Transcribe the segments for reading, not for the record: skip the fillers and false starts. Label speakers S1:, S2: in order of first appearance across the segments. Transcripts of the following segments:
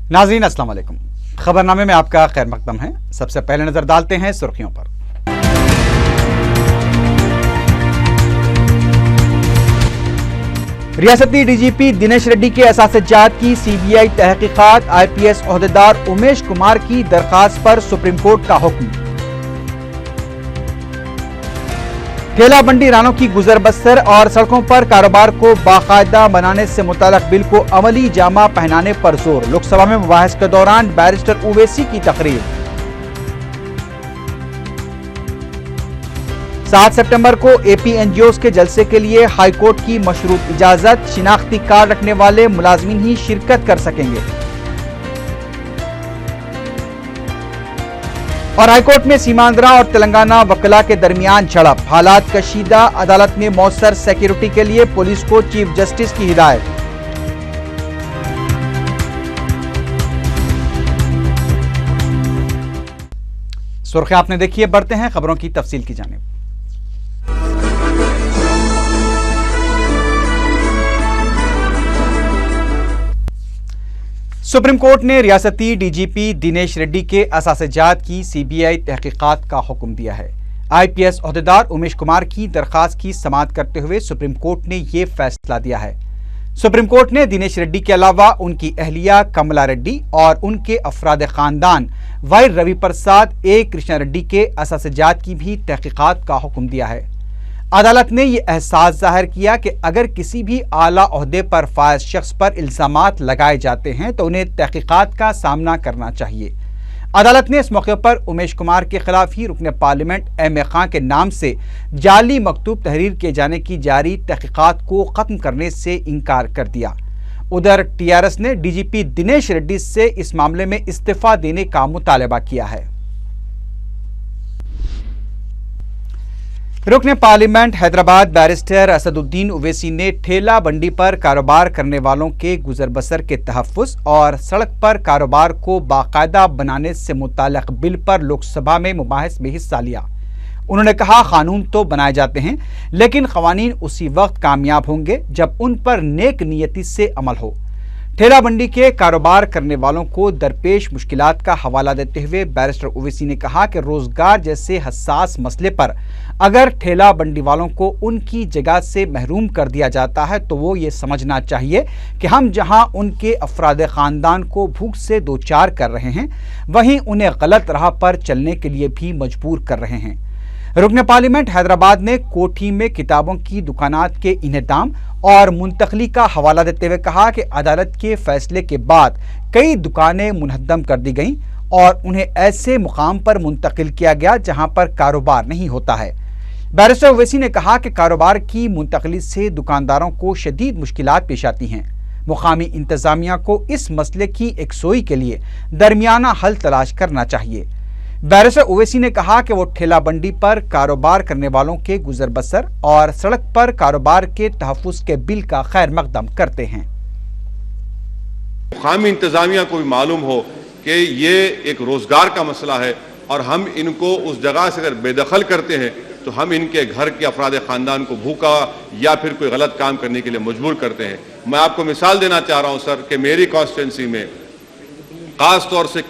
S1: नाज़रीन अस्सलाम वालेकुम। खबरनामे में आपका खैर मकदम है। सबसे पहले नजर डालते हैं सुर्खियों पर। रियासती डीजीपी दिनेश रेड्डी के असातिजात की सीबीआई तहकीकात। आईपीएस ओहदेदार उमेश कुमार की दरखास्त पर सुप्रीम कोर्ट का हुक्म। ठेला बंडी रानों की गुजर बसर और सड़कों पर कारोबार को बाकायदा बनाने से मुताल्लिक बिल को अमली जामा पहनाने पर जोर। लोकसभा में मुबाहिस के दौरान बैरिस्टर ओवैसी की तकरीर। 7 सितंबर को एपी एनजीओज के जलसे के लिए हाईकोर्ट की मशरूत इजाजत। शिनाख्ती कार्ड रखने वाले मुलाजमीन ही शिरकत कर सकेंगे। और हाईकोर्ट में सीमांध्रा और तेलंगाना वकला के दरमियान झड़प। हालात कशीदा। अदालत में मौसर सिक्योरिटी के लिए पुलिस को चीफ जस्टिस की हिदायत। सुर्खियां आपने देखी है, बढ़ते हैं खबरों की तफसील की जानिब। सुप्रीम कोर्ट ने रियासती डीजीपी दिनेश रेड्डी के असातिजात की सीबीआई तहकीकात का हुक्म दिया है। आईपीएस ओहदेदार उमेश कुमार की दरखास्त की समाअत करते हुए सुप्रीम कोर्ट ने यह फैसला दिया है। सुप्रीम कोर्ट ने दिनेश रेड्डी के अलावा उनकी अहलिया कमला रेड्डी और उनके अफराद खानदान वाई रवि प्रसाद ए कृष्णा रेड्डी के असातिजात की भी तहकीकात का हुक्म दिया है। अदालत ने यह एहसास जाहिर किया कि अगर किसी भी आला ओहदे पर फायज शख्स पर इल्जामात लगाए जाते हैं तो उन्हें तहकीकात का सामना करना चाहिए। अदालत ने इस मौके पर उमेश कुमार के खिलाफ ही रुकने पार्लियामेंट एम ए खां के नाम से जाली मकतूब तहरीर किए जाने की जारी तहकीकात को खत्म करने से इनकार कर दिया। उधर टीआरएस ने डीजीपी दिनेश रेड्डी से इस मामले में इस्तीफा देने का मुतालबा किया है। रुकने पार्लियामेंट हैदराबाद बैरिस्टर असदुद्दीन ओवैसी ने ठेला बंडी पर कारोबार करने वालों के गुजर बसर के तहफ़्फ़ुज़ और सड़क पर कारोबार को बाकायदा बनाने से मुताल्लिक़ बिल पर लोकसभा में मुबाहिस में हिस्सा लिया। उन्होंने कहा, कानून तो बनाए जाते हैं लेकिन क़वानीन उसी वक्त कामयाब होंगे जब उन पर नेक नियति से अमल हो। ठेला बंडी के कारोबार करने वालों को दरपेश मुश्किलात का हवाला देते हुए बैरिस्टर ओवैसी ने कहा कि रोजगार जैसे हसास मसले पर अगर ठेला बंडी वालों को उनकी जगह से महरूम कर दिया जाता है तो वो ये समझना चाहिए कि हम जहां उनके अफराद खानदान को भूख से दो चार कर रहे हैं वहीं उन्हें गलत राह पर चलने के लिए भी मजबूर कर रहे हैं। रुकने पार्लियामेंट हैदराबाद ने कोठी में किताबों की दुकानात के इन्हदाम और मुंतकली का हवाला देते हुए कहा कि अदालत के फैसले के बाद कई दुकानें मुनहद्दम कर दी गईं और उन्हें ऐसे मुकाम पर मुंतकिल किया गया जहां पर कारोबार नहीं होता है। बैरिस्टर ओवैसी ने कहा कि कारोबार की मुंतकली से दुकानदारों को शदीद मुश्किलात पेश आती हैं। मुकामी इंतजामिया को इस मसले की एकसोई के लिए दरमियाना हल तलाश करना चाहिए। बैरिस्टर ओवैसी ने कहा कि वो ठेला बंडी पर कारोबार करने वालों के गुजर बसर और सड़क पर कारोबार के तहफ़्फ़ुज़ के बिल का खैर मकदम करते हैं।
S2: मुकामी इंतजामिया को भी मालूम हो कि ये एक रोजगार का मसला है और हम इनको उस जगह से अगर बेदखल करते हैं तो हम इनके घर के अफराद ख़ानदान को भूखा या फिर कोई गलत काम करने के लिए मजबूर करते हैं। मैं आपको मिसाल देना चाह रहा हूँ सर कि मेरी कॉन्स्टिट्यूंसी में ख़ास तौर से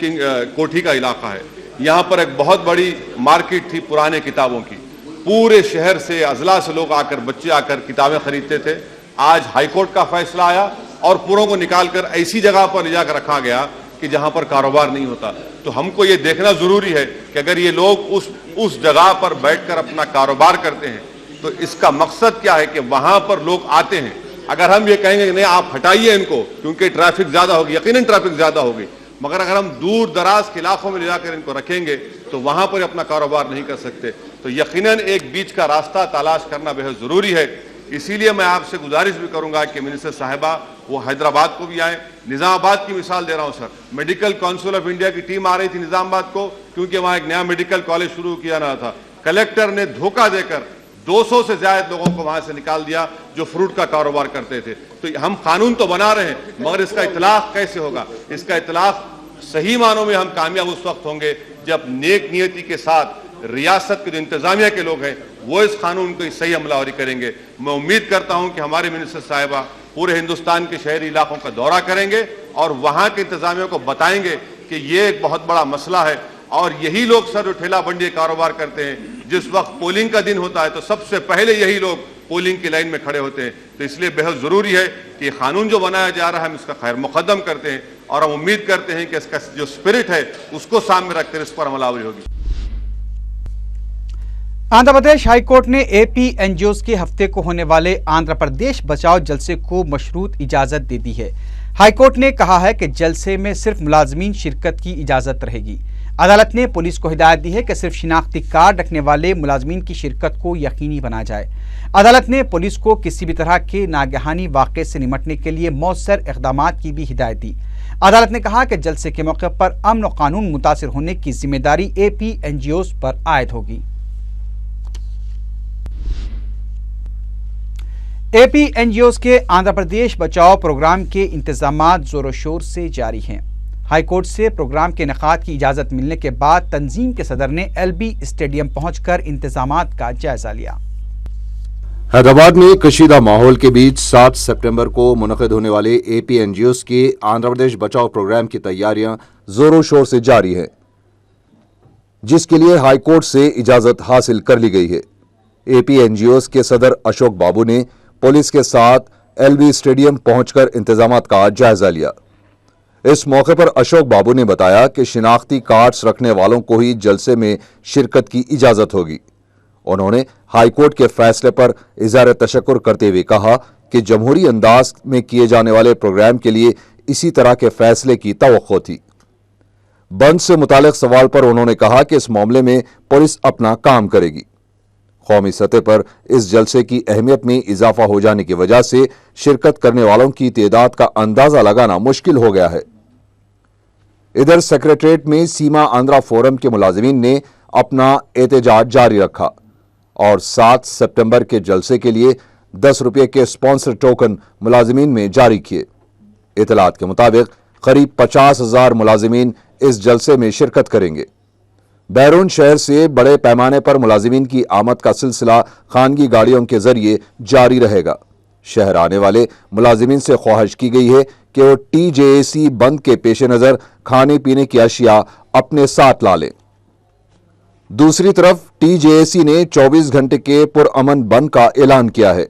S2: कोठी का इलाका है। यहाँ पर एक बहुत बड़ी मार्केट थी पुराने किताबों की। पूरे शहर से अजला से लोग आकर बच्चे आकर किताबें खरीदते थे। आज हाईकोर्ट का फैसला आया और पूरों को निकालकर ऐसी जगह पर ले जाकर रखा गया कि जहाँ पर कारोबार नहीं होता। तो हमको ये देखना ज़रूरी है कि अगर ये लोग उस जगह पर बैठकर अपना कारोबार करते हैं तो इसका मकसद क्या है कि वहाँ पर लोग आते हैं। अगर हम ये कहेंगे कि नहीं आप हटाइए इनको क्योंकि ट्रैफिक ज़्यादा होगी, यकीनन ट्रैफिक ज़्यादा होगी, मगर अगर हम दूर दराज के इलाकों में ले जाकर इनको रखेंगे तो वहाँ पर अपना कारोबार नहीं कर सकते। तो यकीनन एक बीच का रास्ता तलाश करना बेहद ज़रूरी है। इसीलिए मैं आपसे गुजारिश भी करूंगा कि मिनिस्टर साहिबा वो हैदराबाद को भी आए। निज़ामाबाद की मिसाल दे रहा हूं sir, medical council of India की टीम आ रही थी निज़ामाबाद को क्योंकि वहां एक नया मेडिकल कॉलेज शुरू किया ना था। कलेक्टर ने धोखा देकर 200 से ज्यादा लोगों को वहां से निकाल दिया जो फ्रूट का कारोबार करते थे। तो हम कानून तो बना रहे हैं मगर इसका इतलाक कैसे होगा? इसका इतलाक सही मानों में हम कामयाब उस वक्त होंगे जब नेक नियति के साथ रियासत के जो इंतजामिया के लोग हैं वो इस कानून को सही अमलावरी करेंगे। मैं उम्मीद करता हूं कि हमारे मिनिस्टर साहिबा पूरे हिंदुस्तान के शहरी इलाकों का दौरा करेंगे और वहाँ के इंतजामिया को बताएंगे कि ये एक बहुत बड़ा मसला है। और यही लोग सर जो ठेला बंडी कारोबार करते हैं, जिस वक्त पोलिंग का दिन होता है तो सबसे पहले यही लोग पोलिंग की लाइन में खड़े होते हैं। तो इसलिए बेहद ज़रूरी है कि कानून जो बनाया जा रहा है हम इसका खैर मुकदम करते हैं और हम उम्मीद करते हैं कि इसका जो स्पिरिट है उसको सामने रखकर इस पर अमलावरी होगी।
S1: आंध्र प्रदेश हाई कोर्ट ने एपी एनजीओज के हफ्ते को होने वाले आंध्र प्रदेश बचाओ जलसे को मशरूत इजाजत दे दी है। हाई कोर्ट ने कहा है कि जलसे में सिर्फ मुलाजमीन शिरकत की इजाजत रहेगी। अदालत ने पुलिस को हिदायत दी है कि सिर्फ शिनाख्ती कार्ड रखने वाले मुलाजमीन की शिरकत को यकीनी बनाया जाए। अदालत ने पुलिस को किसी भी तरह के नागहानी वाक़े से निपटने के लिए मौसर इक़दामात की भी हिदायत दी। अदालत ने कहा कि जलसे के मौके पर अमन और कानून मुतासिर होने की जिम्मेदारी एपी एनजीओज पर आयद होगी। एपी एनजीओज के आंध्र प्रदेश बचाओ प्रोग्राम के इंतजामात जोरों शोर से जारी हैं। हाई कोर्ट से प्रोग्राम के इनेकाद की इजाजत मिलने के बाद तंजीम के सदर ने एलबी स्टेडियम पहुंचकर इंतजामात का जायजा लिया।
S3: हैदराबाद में कशीदा माहौल के बीच 7 सितंबर को मुनक़िद होने वाले एपी एनजीओज के आंध्र प्रदेश बचाओ प्रोग्राम की तैयारियां जोरों शोर से जारी हैं, जिसके लिए हाई कोर्ट से इजाजत हासिल कर ली गई है। एपी एनजीओज के सदर अशोक बाबू ने पुलिस के साथ एलबी स्टेडियम पहुंचकर इंतजामात का जायजा लिया। इस मौके पर अशोक बाबू ने बताया कि शिनाख्ती कार्ड्स रखने वालों को ही जलसे में शिरकत की इजाजत होगी। उन्होंने हाई कोर्ट के फैसले पर इज़हार तशक्कुर करते हुए कहा कि जमहूरी अंदाज में किए जाने वाले प्रोग्राम के लिए इसी तरह के फैसले की तवक्को थी। बंद से मुतालिक सवाल पर उन्होंने कहा कि इस मामले में पुलिस अपना काम करेगी। कौमी सतह पर इस जलसे की अहमियत में इजाफा हो जाने की वजह से शिरकत करने वालों की तादाद का अंदाजा लगाना मुश्किल हो गया है। इधर सेक्रेटरीट में सीमा आंध्रा फोरम के मुलाजिमीन ने अपना एहतजाज जारी रखा और 7 सितंबर के जलसे के लिए 10 रुपये के स्पॉन्सर टोकन मुलाजिमीन में जारी किए। इतलात के मुताबिक करीब 50,000 मुलाजिमीन इस जलसे में शिरकत करेंगे। बैरून शहर से बड़े पैमाने पर मुलाजिमीन की आमद का सिलसिला खानगी गाड़ियों के जरिए जारी रहेगा। शहर आने वाले मुलाजिमीन से ख्वाहिश की गई है कि वो टीजेएसी बंद के पेश नज़र खाने पीने की अशिया अपने साथ ला लें। दूसरी तरफ टीजेएसी ने 24 घंटे के पुरअमन बंद का ऐलान किया है,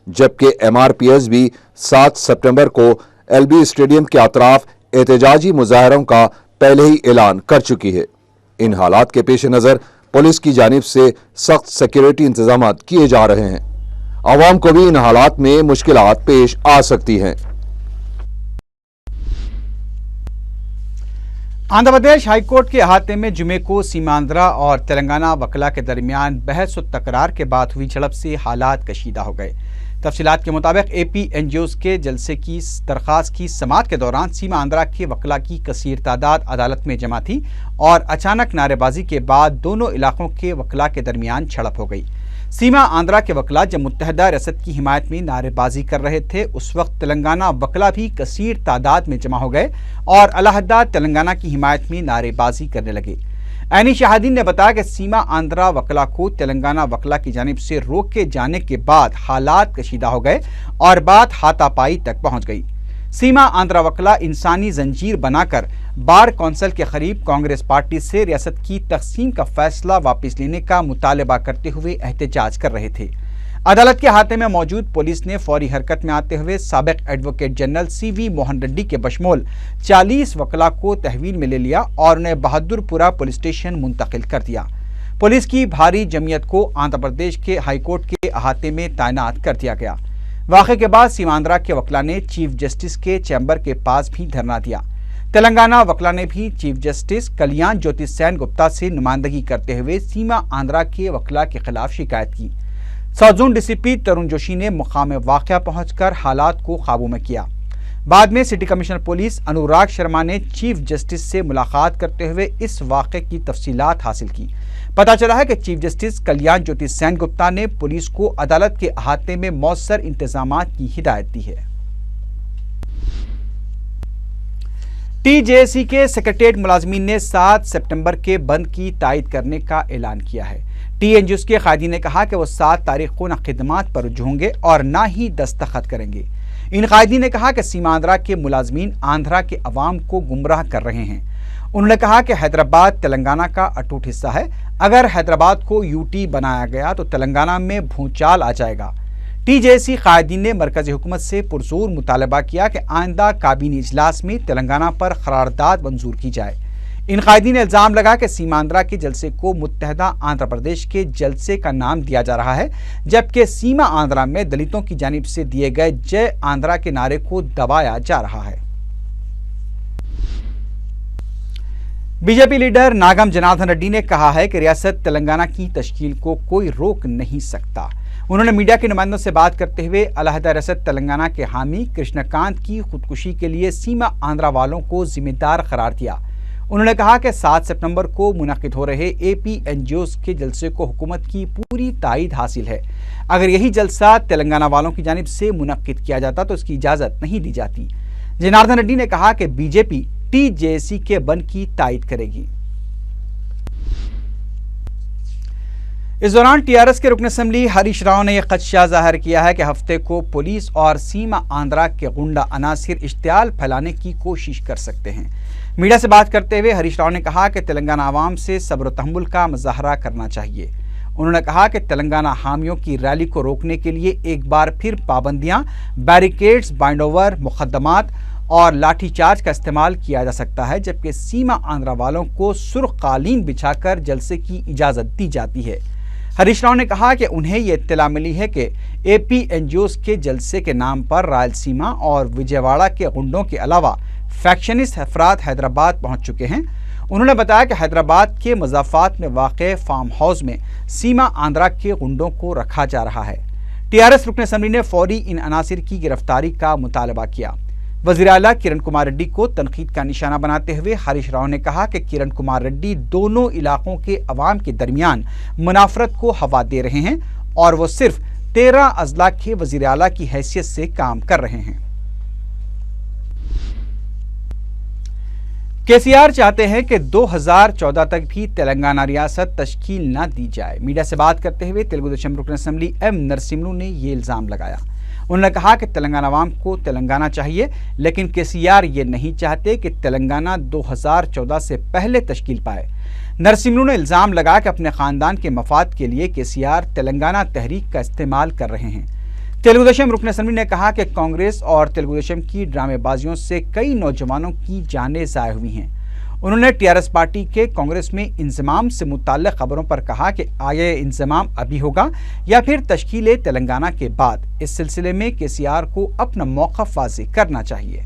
S3: जबकि एमआरपीएस भी 7 सितंबर को एलबी स्टेडियम के अतराफ एहतजाजी मुजाहरों का पहले ही ऐलान कर चुकी है। इन हालात के पेश नज़र पुलिस की जानिब से सख्त सिक्योरिटी इंतजाम किए जा रहे हैं। आवाम को भी इन हालात में मुश्किलात पेश आ सकती हैं।
S1: आंध्र प्रदेश हाईकोर्ट के अहाते में जुमे को सीमांध्रा और तेलंगाना वकला के दरमियान बहस और तकरार के बाद हुई झड़प से हालात कशीदा हो गए। तफसीलात के मुताबिक एपी एनजीओज के जलसे की दरख्वास्त की समाअत के दौरान सीमा आंध्रा के वकला की कसीर तादाद अदालत में जमा थी और अचानक नारेबाजी के बाद दोनों इलाकों के वकला के दरमियान झड़प हो गई। सीमा आंध्रा के वकला जब मुत्तहदा रियासत की हिमायत में नारेबाजी कर रहे थे, उस वक्त तेलंगाना वकला भी कसीर तादाद में जमा हो गए और अलहदा तेलंगाना की हिमायत में नारेबाजी करने लगे। ऐनी शाहिदीन ने बताया कि सीमा आंध्रा वकला को तेलंगाना वकला की जानिब से रोके जाने के बाद हालात कशीदा हो गए और बात हाथापाई तक पहुंच गई। सीमा आंध्रा वकला इंसानी जंजीर बनाकर बार कौंसिल के करीब कांग्रेस पार्टी से रियासत की तकसीम का फैसला वापस लेने का मुतालबा करते हुए एहतजाज कर रहे थे। अदालत के अहाते में मौजूद पुलिस ने फौरी हरकत में आते हुए साबिक advocate general CV Mohan Reddy के बशमोल 40 वकला को तहवील में ले लिया और उन्हें बहादुरपुरा पुलिस स्टेशन मुंतकिल कर दिया। पुलिस की भारी जमीयत को आंध्र प्रदेश के हाईकोर्ट के अहाते में तैनात कर दिया गया। वाक़े के बाद सीमांध्रा के वकला ने चीफ जस्टिस के चैम्बर के पास भी धरना दिया। तेलंगाना वकला ने भी चीफ जस्टिस कल्याण ज्योति सेन गुप्ता से नुमाइंदगी करते हुए सीमा आंध्रा के वकला के खिलाफ शिकायत की। साउथ जोन डीसीपी तरुण जोशी ने मुकाम वाक़या पहुंचकर हालात को काबू में किया। बाद में city commissioner police Anurag Sharma ने चीफ जस्टिस से मुलाकात करते हुए इस वाक़े की तफसीलात हासिल की। पता चला है कि चीफ जस्टिस कल्याण ज्योति सेन गुप्ता ने पुलिस को अदालत के अहाते में मौसर इंतजामात की हिदायत दी है। टीजेएसी के सेक्रेटेरिएट मुलाजमीन ने 7 सितंबर के बंद की तायद करने का ऐलान किया है। टीएनजीओ के कायदीन ने कहा कि वो 7 तारीख को न खिदमात पर रुजू होंगे और ना ही दस्तखत करेंगे। इन कायदीन ने कहा कि सीमांध्रा के मुलाजमीन आंध्रा के अवाम को गुमराह कर रहे हैं। उन्होंने कहा कि हैदराबाद तेलंगाना का अटूट हिस्सा है। अगर हैदराबाद को यूटी बनाया गया तो तेलंगाना में भूचाल आ जाएगा। टीजेसी कायदीन ने मरकजी हुकूमत से पुरजोर मुतालबा किया कि आइंदा काबीनी इजलास में तेलंगाना पर करारदाद मंजूर की जाए। इन कायदीन ने इल्जाम लगा कि सीमांध्रा के जलसे को मुत्तहदा आंध्र प्रदेश के जलसे का नाम दिया जा रहा है, जबकि सीमा आंध्रा में दलितों की जानिब से दिए गए जय आंध्रा के नारे को दबाया जा रहा है। बीजेपी लीडर नागम जनार्दन रेड्डी ने कहा है कि रियासत तेलंगाना की तश्कील को कोई रोक नहीं सकता। उन्होंने मीडिया के नुमाइंदों से बात करते हुए अलहदा रियासत तेलंगाना के हामी कृष्णकांत की खुदकुशी के लिए सीमा आंध्रा वालों को जिम्मेदार करार दिया। उन्होंने कहा कि 7 सितंबर को मुनक्किद हो रहे एपी एनजीओस के जलसे को हुकूमत की पूरी ताईद हासिल है। अगर यही जलसा तेलंगाना वालों की जानिब से मुनक्किद किया जाता तो इसकी इजाज़त नहीं दी जाती। जनार्दन रेड्डी ने कहा कि बीजेपी टीजेसी के बंद की ताईद करेगी। इस दौरान टीआरएस के रुकन असम्बली हरीश राव ने यह खदशा जाहिर किया है कि हफ्ते को पुलिस और सीमा आंध्रा के गुंडा अनासिर इश्तियाल फैलाने की कोशिश कर सकते हैं। मीडिया से बात करते हुए हरीश राव ने कहा कि तेलंगाना आवाम से सब्र तहम्मुल का मुजाहरा करना चाहिए। उन्होंने कहा कि तेलंगाना हामियों की रैली को रोकने के लिए एक बार फिर पाबंदियां, बैरिकेड्स, बाइंड ओवर, मुकदमात और लाठीचार्ज का इस्तेमाल किया जा सकता है, जबकि सीमा आंध्रा वालों को सुर्ख कालीन बिछाकर जलसे की इजाज़त दी जाती है। हरीश राव ने कहा कि उन्हें यह इत्तला मिली है कि एपी एनजीओस के जलसे के नाम पर रायलसीमा और विजयवाड़ा के गुंडों के अलावा फैक्शनिस्ट अफराद हैदराबाद पहुंच चुके हैं। उन्होंने बताया कि हैदराबाद के मज़ाफ़ात में वाक़े फार्म हाउस में सीमा आंध्रा के गुंडों को रखा जा रहा है। टीआरएस रुकन असम्बली ने फौरी इन अनासिर की गिरफ्तारी का मुतालबा किया। वज़ीर आला किरण कुमार रेड्डी को तनकीद का निशाना बनाते हुए हरीश राव ने कहा कि किरण कुमार रेड्डी दोनों इलाकों के अवाम के दरमियान मुनाफरत को हवा दे रहे हैं और वो सिर्फ 13 अजला के वज़ीर आला की हैसियत से काम कर रहे हैं। केसीआर चाहते हैं कि 2014 तक भी तेलंगाना रियासत तश्कील न दी जाए। मीडिया से बात करते हुए तेलुगु देशम रुकन असम्बली एम नरसिम्हनु ने ये इल्ज़ाम लगाया। उन्होंने कहा कि तेलंगाना अवाम को तेलंगाना चाहिए, लेकिन केसीआर ये नहीं चाहते कि तेलंगाना 2014 से पहले तश्कील पाए। नरसिम्हनु ने इल्ज़ाम लगाया कि अपने ख़ानदान के मफाद के लिए केसीआर तेलंगाना तहरीक का इस्तेमाल कर रहे हैं। तेलुगु देशम रुकन असम्बली ने कहा कि कांग्रेस और तेलुगु देशम की ड्रामेबाजियों से कई नौजवानों की जानें ज़ाया हुई हैं। उन्होंने टीआरएस पार्टी के कांग्रेस में इंजमाम से मुताल्लिक़ खबरों पर कहा कि आया इंजमाम अभी होगा या फिर तश्कील तेलंगाना के बाद। इस सिलसिले में केसीआर को अपना मौक़िफ़ वाज़ेह करना चाहिए।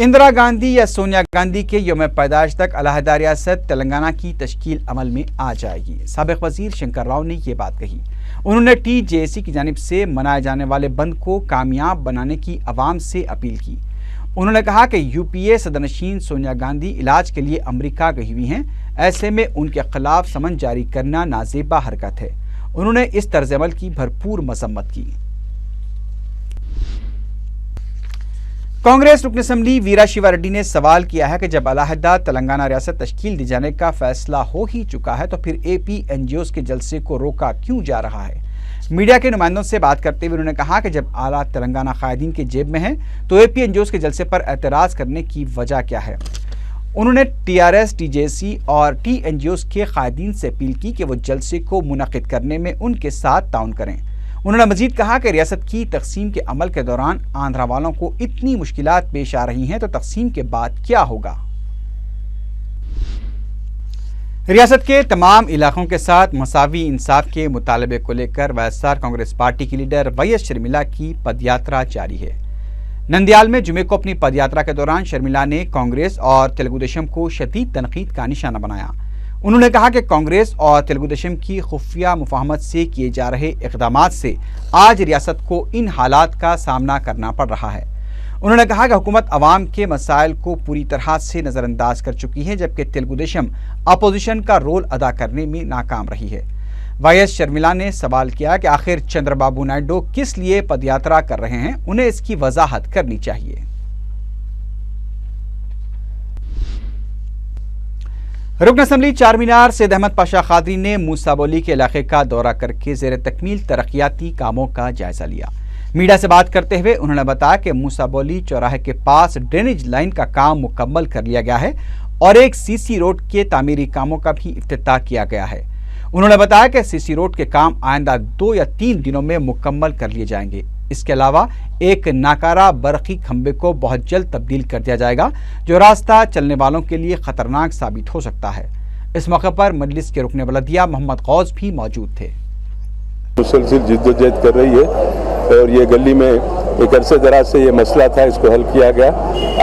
S1: इंदिरा गांधी या सोनिया गांधी के यौम पैदाइश तक अलहदा रियासत तेलंगाना की तश्कील अमल में आ जाएगी। साबिक़ वज़ीर शंकर राव ने ये बात कही। उन्होंने टीजेसी की जानिब से मनाए जाने वाले बंद को कामयाब बनाने की आवाम से अपील की। उन्होंने कहा कि यूपीए सदरनशीन सोनिया गांधी इलाज के लिए अमेरिका गई हुई हैं, ऐसे में उनके खिलाफ समन जारी करना नाजेबा हरकत है। उन्होंने इस तर्ज अमल की भरपूर मजम्मत की। कांग्रेस रुकन असम्बली वीरा शिवा रेड्डी ने सवाल किया है कि जब अलहदा तेलंगाना रियासत तश्कील दिए जाने का फैसला हो ही चुका है तो फिर एपी एनजीओस के जलसे को रोका क्यों जा रहा है। मीडिया के नुमाइंदों से बात करते हुए उन्होंने कहा कि जब आला तेलंगाना कायदीन के जेब में है तो एपी एनजीओस के जलसे पर एतराज़ करने की वजह क्या है। उन्होंने टीआरएस, टीजेसी और टीएनजीओस के कायदीन से अपील की कि वो जलसे को मुनक्किद करने में उनके साथ ताउन करें। उन्होंने मजीद कहा कि रियासत की तकसीम के अमल के दौरान आंध्रा वालों को इतनी मुश्किलात पेश आ रही हैं तो तकसीम के बाद क्या होगा। रियासत के तमाम इलाकों के साथ मसावी इंसाफ के मुतालबे को लेकर वाईएसआर कांग्रेस पार्टी की लीडर वाईएस शर्मिला की पदयात्रा जारी है। नंदियाल में जुमे को अपनी पदयात्रा के दौरान शर्मिला ने कांग्रेस और तेलुगु देशम को शदीद तनकीद का निशाना बनाया। उन्होंने कहा कि कांग्रेस और तेलुगु देशम की खुफिया मुफाहमत से किए जा रहे इक़दामात से आज रियासत को इन हालात का सामना करना पड़ रहा है। उन्होंने कहा कि हुकूमत अवाम के मसाइल को पूरी तरह से नज़रअंदाज कर चुकी है, जबकि तेलुगु देशम अपोजिशन का रोल अदा करने में नाकाम रही है। वाईएस शर्मिला ने सवाल किया कि आखिर चंद्रबाबू नायडू किस लिए पदयात्रा कर रहे हैं, उन्हें इसकी वजाहत करनी चाहिए। रुकन असम्बली चार मीनार सैयद अहमद पाशा खादरी ने मूसा बोली के इलाके का दौरा करके ज़ेर तकमील तरक्याती कामों का जायजा लिया। मीडिया से बात करते हुए उन्होंने बताया कि मूसा बोली चौराहे के पास ड्रेनेज लाइन का काम मुकम्मल कर लिया गया है और एक सीसी रोड के तामीरी कामों का भी इफ्तिताह किया गया है। उन्होंने बताया कि सीसी रोड के काम आइंदा 2 या 3 दिनों में मुकम्मल कर लिए जाएंगे। इसके अलावा एक नाकारा बरकी खंबे को बहुत जल्द तब्दील कर दिया जाएगा जो रास्ता चलने वालों के लिए खतरनाक साबित हो सकता है। इस मौके पर मजलिस के रुकने बलदिया मोहम्मद गौस भी मौजूद थे।
S4: मुसलसिल जिद्दोजहद कर रही है और ये गली में एक अरसे दराज से ये मसला था, इसको हल किया गया।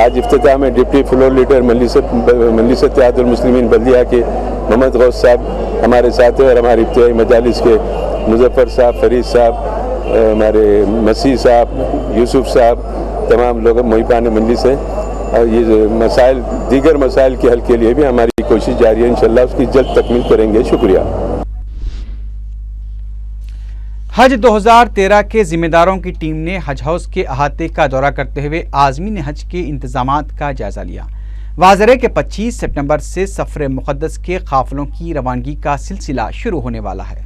S4: आज इफ्तिताह में डिप्टी फ्लोर लीडर मजलिस इत्तेहादुल मुस्लिमीन बल्दिया के मोहम्मद गौस साहब हमारे साथ हैं और हमारे इब्तिदाई मजालिस के मुजफ्फर साहब, फरीद साहब, हमारे मसीह साहब, यूसुफ साहब, तमाम लोग मुहिबान मजलिस हैं और ये मसाइल दीगर मसाइल के हल के लिए भी हमारी कोशिश जारी है। इंशाअल्लाह उसकी जल्द तकमील करेंगे। शुक्रिया।
S1: हज 2013 के जिम्मेदारों की टीम ने हज हाउस के अहाते का दौरा करते हुए आज़मीन हज के इंतजामात का जायजा लिया। वाज़ेह है कि 25 सितंबर से सफ़र मुक़द्दस के काफ़िलों की रवानगी का सिलसिला शुरू होने वाला है।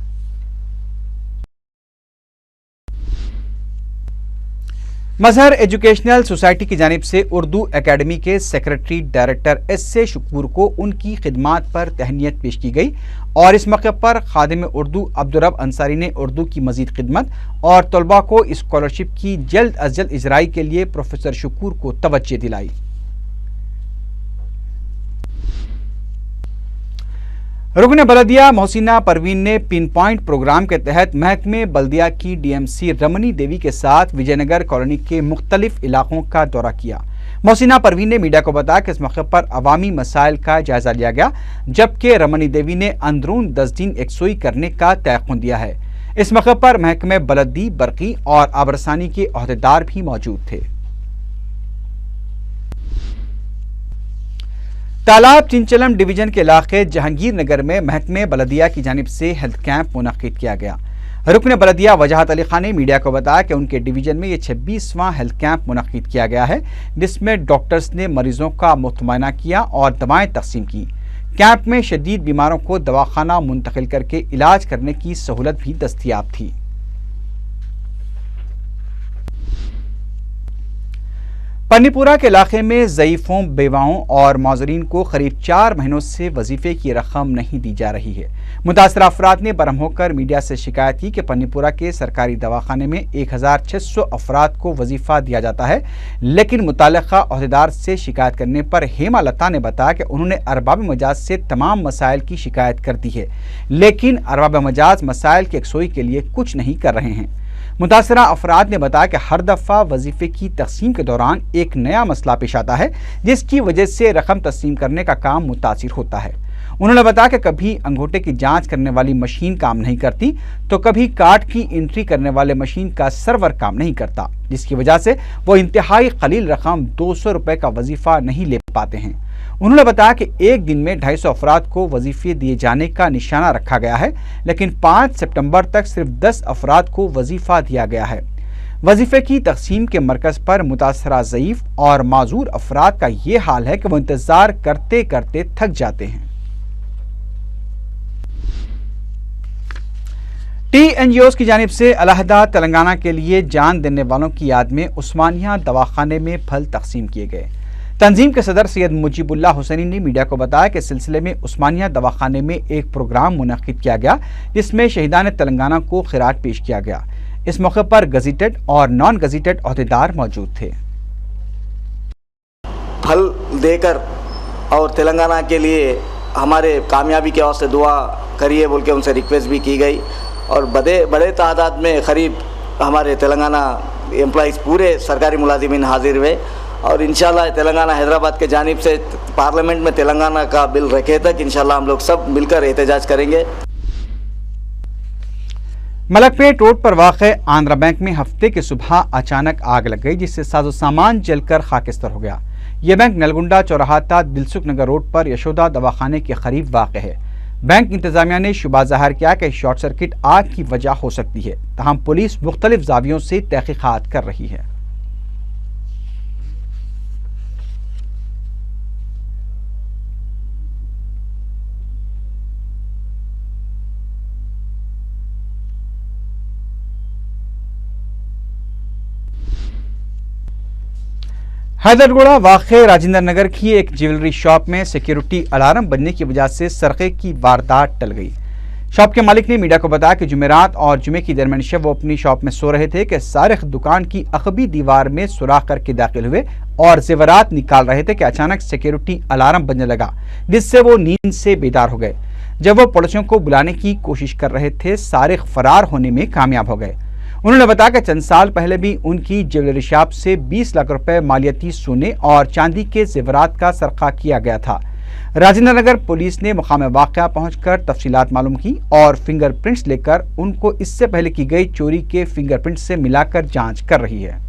S1: मजहर एजुकेशनल सोसाइटी की जानिब से उर्दू एकेडमी के सेक्रेटरी डायरेक्टर एस.ए. शुकूर को उनकी खिदमात पर तहनीत पेश की गई और इस मौके पर खादिम उर्दू अब्दुर्रब अंसारी ने उर्दू की मजीद खिदमत और तलबा को स्कॉलरशिप की जल्द अज जल्द इजराई के लिए प्रोफेसर शुकूर को तवज्जो दिलाई। रुकन बलदिया मोहसिना परवीन ने पिन पॉइंट प्रोग्राम के तहत महकमे बल्दिया की डीएमसी रमनी देवी के साथ विजयनगर कॉलोनी के मुख्तलिफ इलाकों का दौरा किया। मोहसिना परवीन ने मीडिया को बताया कि इस मौके पर अवामी मसाइल का जायजा लिया गया, जबकि रमनी देवी ने अंदरून 10 दिन एकसोई करने का तयक़ुन दिया है। इस मौके पर महकमे बलदी, बरकी और आबरसानी के अहदेदार भी मौजूद थे। तालाब चिंचलम डिवीजन के इलाके जहांगीर नगर में महकमे बलदिया की जानिब से हेल्थ कैंप मुनक्किद किया गया। रुकन बलदिया वजाहत अली खान ने मीडिया को बताया कि उनके डिवीजन में ये 26वां हेल्थ कैंप मुनक्किद किया गया है, जिसमें डॉक्टर्स ने मरीजों का मुतमईना किया और दवाएं तकसीम की। कैंप में शदीद बीमारों को दवाखाना मुंतकिल करके इलाज करने की सहूलत भी दस्तयाब थी। पन्नीपुरा के इलाके में ज़ईफ़ों, बेवाओं और माज़रीन को करीब 4 महीनों से वजीफे की रकम नहीं दी जा रही है। मुतासरा अफराद ने बरहम होकर मीडिया से शिकायत की कि पन्नीपुरा के सरकारी दवाखाने में 1600 अफराद को वजीफा दिया जाता है, लेकिन मुताल्लिक़ा अहदेदार से शिकायत करने पर हेमा लता ने बताया कि उन्होंने अरबाब मजाज से तमाम मसाइल की शिकायत कर दी है, लेकिन अरबाब मजाज मसाइल की यकसोई के लिए कुछ नहीं कर रहे हैं। मुतासरा अफराद ने बताया कि हर दफ़ा वजीफे की तकसीम के दौरान एक नया मसला पेश आता है, जिसकी वजह से रकम तस्लीम करने का काम मुतासिर होता है। उन्होंने बताया कि कभी अंगूठे की जांच करने वाली मशीन काम नहीं करती, तो कभी कार्ड की एंट्री करने वाले मशीन का सर्वर काम नहीं करता, जिसकी वजह से वो इंतहाई कलील रकम 200 रुपए का वजीफा नहीं ले पाते हैं। उन्होंने बताया कि एक दिन में 250 अफराद को वजीफे दिए जाने का निशाना रखा गया है, लेकिन 5 सितंबर तक सिर्फ 10 अफराद को वजीफा दिया गया है। वजीफे की तकसीम के मरकज पर मुतासरा ज़ईफ़ और माजूर अफराद का ये हाल है कि वो इंतजार करते करते थक जाते हैं। TNGOs की जानिब से अलहदा तेलंगाना के लिए जान देने वालों की याद में उस्मानिया दवाखाने में फल तकसीम किए गए। तंजीम के सदर सैयद मुजीबुल्लाह हुसैनी ने मीडिया को बताया कि इस सिलसिले में उस्मानिया दवाखाने में एक प्रोग्राम मुनक्किद किया गया, जिसमें शहीदान तेलंगाना को खिरात पेश किया गया। इस मौके पर गजीटेड और नॉन गजीटेड अहदेदार मौजूद थे।
S5: फल देकर और तेलंगाना के लिए हमारे कामयाबी के वास्ते दुआ करिए बोल के उनसे रिक्वेस्ट भी की गई और बड़े तादाद में करीब हमारे तेलंगाना एम्प्लॉइज़ पूरे सरकारी मुलाजिमीन हाजिर हुए और इंशाल्लाह तेलंगाना हैदराबाद के जानिब से पार्लियामेंट में तेलंगाना का बिल रखे तक इंशाल्लाह हम लोग सब मिलकर एहतजाज करेंगे।
S1: मलकपेट रोड पर वाक़े आंध्रा बैंक में हफ्ते की सुबह अचानक आग लग गई, जिससे साजो सामान जलकर खाकिस्तर हो गया। यह बैंक नलगुंडा चौराहा दिलसुख नगर रोड पर यशोदा दवाखाने के करीब वाक़ है। बैंक इंतजामिया ने शुबा ज़ाहिर किया कि शॉर्ट सर्किट आग की वजह हो सकती है, तहम पुलिस मुख्तलिफ ज़ावियों से तहकीकात कर रही है। हैदरगुड़ा वाक़े राजेंद्र नगर की एक ज्वेलरी शॉप में सिक्योरिटी अलार्म बनने की वजह से सरक़े की वारदात टल गई। शॉप के मालिक ने मीडिया को बताया कि जुमेरात और जुमे की दरमियान शब वो अपनी शॉप में सो रहे थे कि सारिक दुकान की अकबी दीवार में सुराख करके दाखिल हुए और जेवरात निकाल रहे थे कि अचानक सिक्योरिटी अलार्म बजने लगा, जिससे वो नींद से बेदार हो गए। जब वो पड़ोसियों को बुलाने की कोशिश कर रहे थे, सारिक फरार होने में कामयाब हो गए। उन्होंने बताया कि चंद साल पहले भी उनकी ज्वेलरी शॉप से 20 लाख रुपए मालियाती सोने और चांदी के जेवरात का सरका किया गया था। राजेंद्र नगर पुलिस ने मुकाम वाक़या पहुंचकर तफसीलात मालूम की और फिंगरप्रिंट्स लेकर उनको इससे पहले की गई चोरी के फिंगरप्रिंट से मिलाकर जांच कर रही है।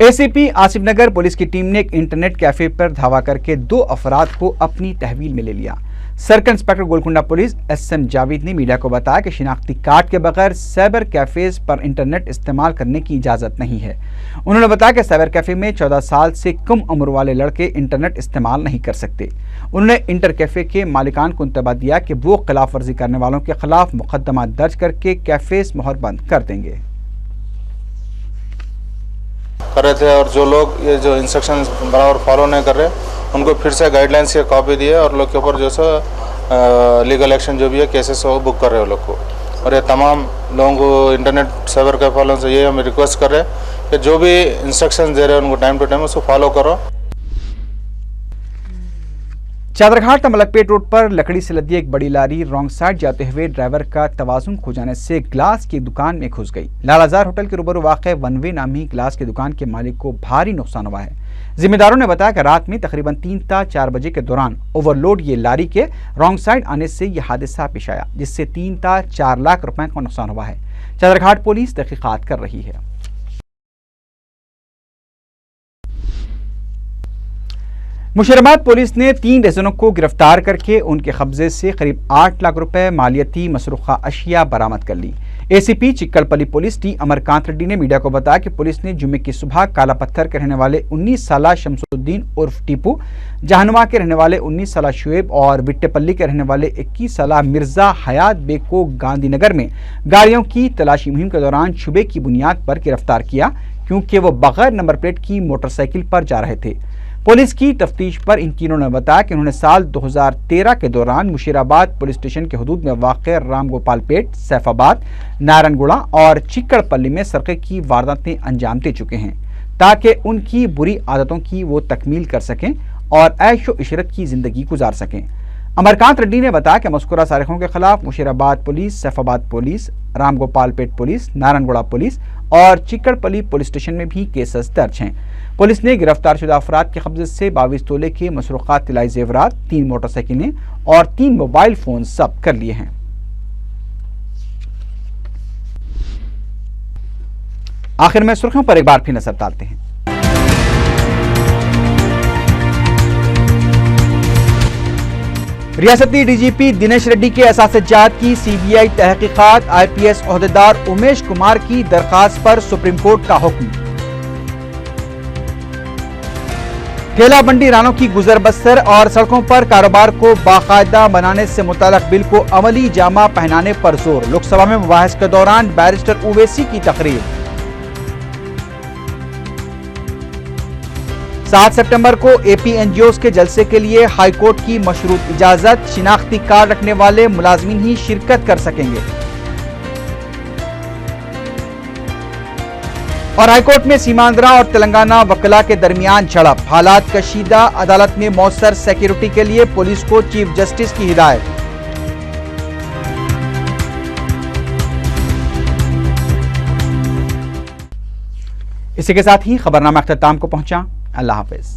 S1: एसीपी आसिफ नगर पुलिस की टीम ने एक इंटरनेट कैफे पर धावा करके 2 अफराद को अपनी तहवील में ले लिया। Circle inspector Golconda police SM Javed ने मीडिया को बताया कि शिनाख्ती कार्ड के बगैर साइबर कैफेज पर इंटरनेट इस्तेमाल करने की इजाज़त नहीं है। उन्होंने बताया कि साइबर कैफे में 14 साल से कम उम्र वाले लड़के इंटरनेट इस्तेमाल नहीं कर सकते। उन्होंने इंटर कैफे के मालिकान को इंतबाह दिया कि वो खिलाफ वर्जी करने वालों के खिलाफ मुकदमा दर्ज करके कैफेज मोहर बंद कर देंगे।
S6: कर रहे थे और जो लोग ये जो इंस्ट्रक्शन बराबर फॉलो नहीं कर रहे उनको फिर से गाइडलाइंस की कॉपी दिए और लोग के ऊपर जो सो लीगल एक्शन जो भी है केसेस वो बुक कर रहे हैं लोग को। और ये तमाम लोगों को इंटरनेट साइबर कैफे वालों से ये हम रिक्वेस्ट कर रहे हैं कि जो भी इंस्ट्रक्शन दे रहे हैं उनको टाइम टू टाइम उसको फॉलो करो।
S1: चादरघाट मलकपेट रोड पर लकड़ी से लदी एक बड़ी लारी रॉन्ग साइड जाते हुए ड्राइवर का तवाजुन खो जाने से ग्लास की दुकान में घुस गई। लालाजार होटल के रूबरू वाक़े वन वे नामी ग्लास की दुकान के मालिक को भारी नुकसान हुआ है। जिम्मेदारों ने बताया कि रात में तकरीबन 3 ता 4 बजे के दौरान ओवरलोड ये लारी के रॉन्ग साइड आने से यह हादसा पेश आया, जिससे 3 ता 4 लाख रुपए का नुकसान हुआ है। चादरघाट पुलिस तहकीकात कर रही है। मुशीराबाद पुलिस ने 3 दर्जनों को गिरफ्तार करके उनके कब्जे से करीब 8 लाख रुपए मालियाती मसरूखा अशिया बरामद कर ली। ACP Chikkadpally police T Amarkant Reddy ने मीडिया को बताया कि पुलिस ने जुम्मे की सुबह काला पत्थर के रहने वाले 19 साला शमसुद्दीन उर्फ टीपू, जहानुमा के रहने वाले 19 साला शुएब और विट्टेपल्ली के रहने वाले 21 साला मिर्जा हयात बेग को गांधीनगर में गाड़ियों की तलाशी मुहिम के दौरान शुबे की बुनियाद पर गिरफ्तार किया, क्योंकि वो बगैर नंबर प्लेट की मोटरसाइकिल पर जा रहे थे। पुलिस की तफ्तीश पर इन तीनों ने बताया कि उन्होंने साल 2013 के दौरान मुशीराबाद पुलिस स्टेशन के हदूद में वाक़े राम गोपालपेट, सैफाबाद, नारायणगुड़ा और चिक्कड़पल्ली में सरक़े की वारदातें अंजाम दे चुके हैं, ताकि उनकी बुरी आदतों की वो तकमील कर सकें और ऐशो इशरत की ज़िंदगी गुजार सकें। अमरकांत रेड्डी ने बताया कि मज़कूरा सारिकों के खिलाफ Musheerabad police, Saifabad police, Ram Gopalpet police, Narayanguda police और चिक्कड़पल्ली पुलिस स्टेशन में भी केसेस दर्ज हैं। पुलिस ने गिरफ्तार शुदा अफराद के कब्जे से 22 तोले के मसरूक़ात तिलाई जेवरात, 3 मोटरसाइकिलें और 3 मोबाइल फोन जब्त कर लिए हैं। आखिर में सुर्खियों पर एक बार फिर नजर डालते हैं। रियासती डीजीपी दिनेश रेड्डी के असातिजात की सीबीआई तहकीकात, IPS ओहदेदार उमेश कुमार की दरखास्त पर सुप्रीम कोर्ट का हुक्म। ठेला बंडी रानों की गुजर बसर और सड़कों पर कारोबार को बाकायदा बनाने से मुताल्लिक बिल को अमली जामा पहनाने पर जोर। लोकसभा में मुबाहिस के दौरान बैरिस्टर उवैसी की तकरीर। 7 सितंबर को APNGOs के जलसे के लिए हाईकोर्ट की मशरूत इजाजत। शिनाख्ती कार्ड रखने वाले मुलाजमीन ही शिरकत कर सकेंगे। और हाईकोर्ट में सीमांध्रा और तेलंगाना वकला के दरमियान झड़प, हालात कशीदा। अदालत में मौसर सिक्योरिटी के लिए पुलिस को चीफ जस्टिस की हिदायत। इसी के साथ ही खबरनामा अख्ताम को पहुंचा। अल्लाह हाफिज।